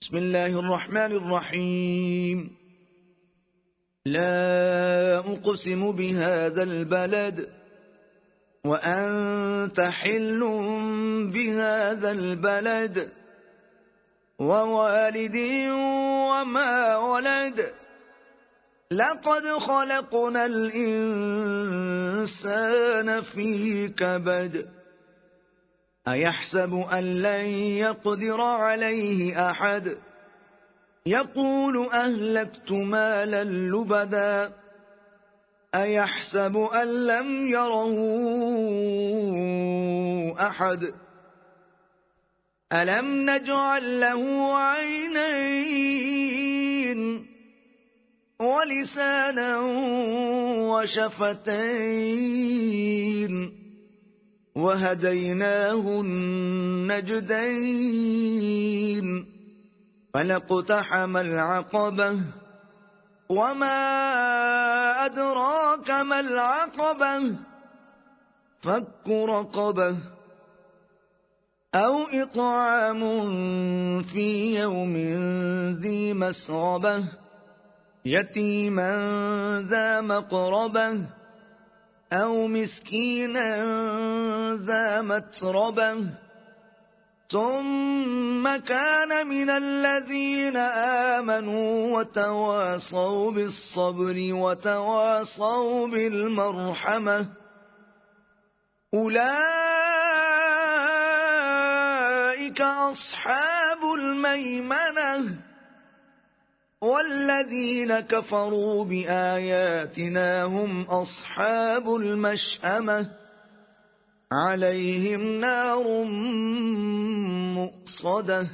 بسم الله الرحمن الرحيم. لا أقسم بهذا البلد وأنت حل بهذا البلد ووالد وما ولد لقد خلقنا الإنسان في كبد أيحسب أن لن يقدر عليه أحد يقول أهلكت مالا لبدا أيحسب أن لم يره أحد ألم نجعل له عينين ولسانا وشفتين وهديناه النجدين فلاقتحم العقبة وما أدراك ما العقبة فك رقبة أو إطعام في يوم ذي مسغبة يتيما ذا مقربة أو مسكينا ذا متربة ثم كان من الذين آمنوا وتواصوا بالصبر وتواصوا بالمرحمة أولئك أصحاب الميمنة والذين كفروا بآياتنا هم أصحاب المشأمة عليهم نار مؤصدة